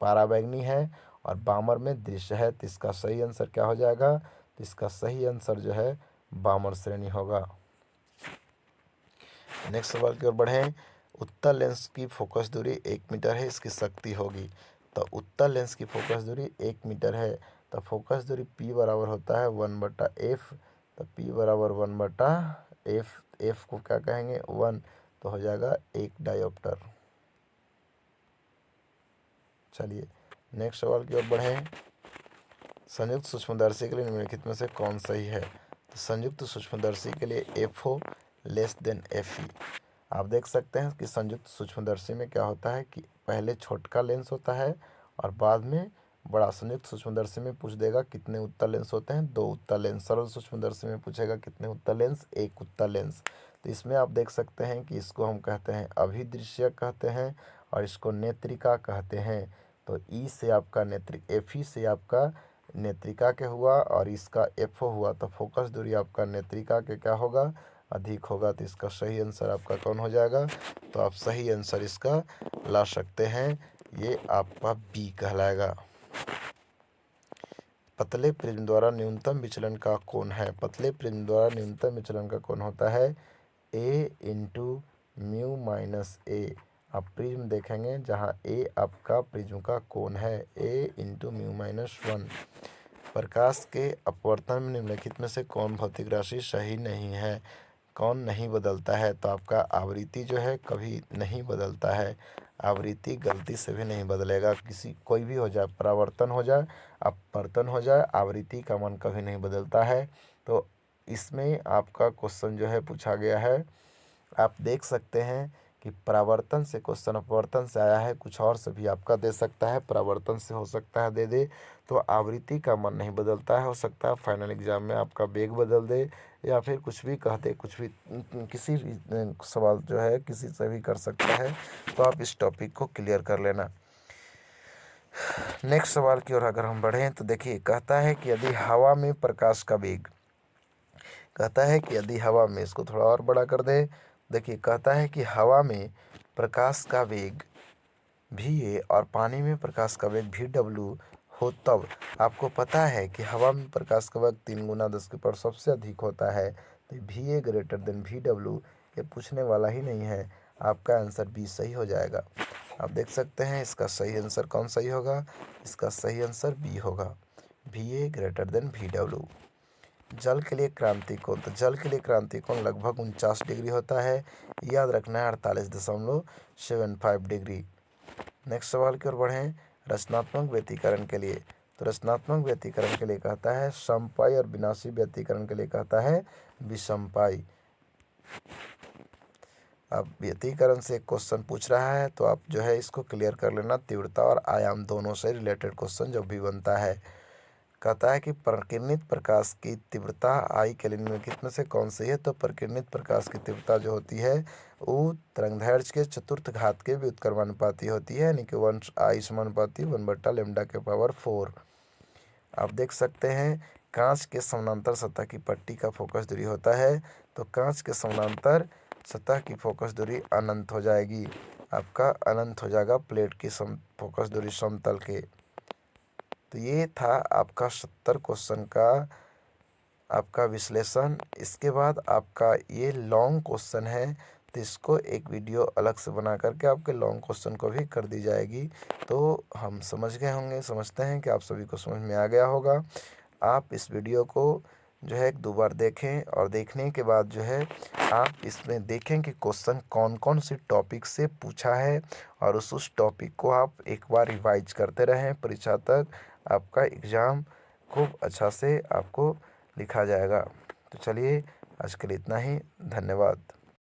पाराबैंगनी है और बामर में दृश्य है। तो इसका सही आंसर क्या हो जाएगा, तो इसका सही आंसर जो है बामर श्रेणी होगा। नेक्स्ट सवाल की ओर बढ़ें। उत्तल लेंस की फोकस दूरी 1 मीटर है, इसकी शक्ति होगी। तो उत्तल लेंस की फोकस दूरी 1 मीटर है, तो फोकस दूरी P बराबर होता है 1/f। तो P बराबर 1/f, f को क्या कहेंगे 1, तो हो जाएगा 1 डायोप्टर। चलिए नेक्स्ट सवाल की ओर बढ़ें। संयुक्त सूक्ष्मदर्शी के लिए निम्नलिखित में से कौन सही है। तो संयुक्त सूक्ष्मदर्शी के लिए FO < FE। आप देख सकते हैं कि संयुक्त सूक्ष्मदर्शी में क्या होता है कि पहले छोटका लेंस होता है और बाद में बड़ा। संयुक्त सूक्ष्मदर्शी में पूछ देगा कितने उत्तल लेंस होते हैं, 2 उत्तल लेंस। सरल सूक्ष्मदर्शी में पूछेगा कितने उत्तल लेंस, 1 उत्तल लेंस। तो इसमें आप देख सकते हैं कि इसको हम कहते हैं अभिदृश्य कहते हैं और इसको नेत्रिका कहते हैं। तो ई से आपका FE से आपका नेत्रिका के हुआ और इसका FO हुआ, तो फोकस दूरी आपका नेत्रिका के क्या होगा, अधिक होगा। तो इसका सही आंसर आपका कौन हो जाएगा, तो आप सही आंसर इसका ला सकते हैं, ये आपका बी कहलाएगा। पतले प्रिज्म द्वारा न्यूनतम विचलन का कोण है। पतले प्रिज्म द्वारा न्यूनतम विचलन का कोण होता है A × μ-A। आप प्रिज्म देखेंगे जहाँ A आपका प्रिज्म का कोण है, A × μ-1। प्रकाश के अपवर्तन में निम्नलिखित में से कौन भौतिक राशि सही नहीं है, कौन नहीं बदलता है। तो आपका आवृत्ति जो है कभी नहीं बदलता है, आवृत्ति गलती से भी नहीं बदलेगा। कोई भी हो जाए, परावर्तन हो जाए, अपवर्तन हो जाए, आवृत्ति का मान कभी नहीं बदलता है। तो इसमें आपका क्वेश्चन जो है पूछा गया है। आप देख सकते हैं कि परावर्तन से क्वेश्चन अपवर्तन से आया है, कुछ और से भी आपका दे सकता है, परावर्तन से हो सकता है दे दे। तो आवृत्ति का मन नहीं बदलता है, हो सकता है फाइनल एग्जाम में आपका वेग बदल दे या फिर कुछ भी कह दे, कुछ भी किसी भी सवाल जो है किसी से भी कर सकता है। तो आप इस टॉपिक को क्लियर कर लेना। नेक्स्ट सवाल की ओर अगर हम बढ़ें तो देखिए, कहता है कि यदि हवा में प्रकाश का वेग, कहता है कि यदि हवा में, इसको थोड़ा और बड़ा कर दे। देखिए, कहता है कि हवा में प्रकाश का वेग va और पानी में प्रकाश का वेग vw हो, तब आपको पता है कि हवा में प्रकाश का वेग 3 गुना 10 सबसे अधिक होता है। तो va ग्रेटर देन vw, ये पूछने वाला ही नहीं है, आपका आंसर बी सही हो जाएगा। आप देख सकते हैं इसका सही आंसर कौन सही होगा, इसका सही आंसर बी होगा, va ग्रेटर देन vw। जल के लिए क्रांति कोण, तो जल के लिए क्रांति कोण लगभग 49 डिग्री होता है, याद रखना है 48.75 डिग्री। नेक्स्ट सवाल की ओर बढ़ें, रचनात्मक व्यतिकरण के लिए। तो रचनात्मक व्यतिकरण के लिए कहता है समपाई और विनाशी व्यतिकरण के लिए कहता है विषमपाई। अब व्यतिकरण से एक क्वेश्चन पूछ रहा है तो आप जो है इसको क्लियर कर लेना। तीव्रता और आयाम दोनों से रिलेटेड क्वेश्चन जब भी बनता है, कहता है कि प्रकिरणित प्रकाश की तीव्रता आई के निम्नलिखित में से कौन सी है। तो प्रकिरणित प्रकाश की तीव्रता जो होती है वो तरंगदैर्घ्य के चतुर्थ घात के व्युत्क्रमानुपाती होती है, यानी कि 1 समानुपाती 1/λ⁴। आप देख सकते हैं कांच के समानांतर सतह की पट्टी का फोकस दूरी होता है, तो कांच के समानांतर सतह की फोकस दूरी अनंत हो जाएगी, आपका अनंत हो जाएगा प्लेट की फोकस दूरी समतल के। तो ये था आपका 70 क्वेश्चन का आपका विश्लेषण। इसके बाद आपका ये लॉन्ग क्वेश्चन है, तो इसको एक वीडियो अलग से बना करके आपके लॉन्ग क्वेश्चन को भी कर दी जाएगी। तो हम समझ गए होंगे, समझते हैं कि आप सभी को समझ में आ गया होगा। आप इस वीडियो को जो है 2 बार देखें और देखने के बाद जो है आप इसमें देखें कि क्वेश्चन कौन कौन से टॉपिक से पूछा है, और उस टॉपिक को आप एक बार रिवाइज करते रहें। परीक्षा तक आपका एग्ज़ाम खूब अच्छा से आपको लिखा जाएगा। तो चलिए आज के लिए इतना ही, धन्यवाद।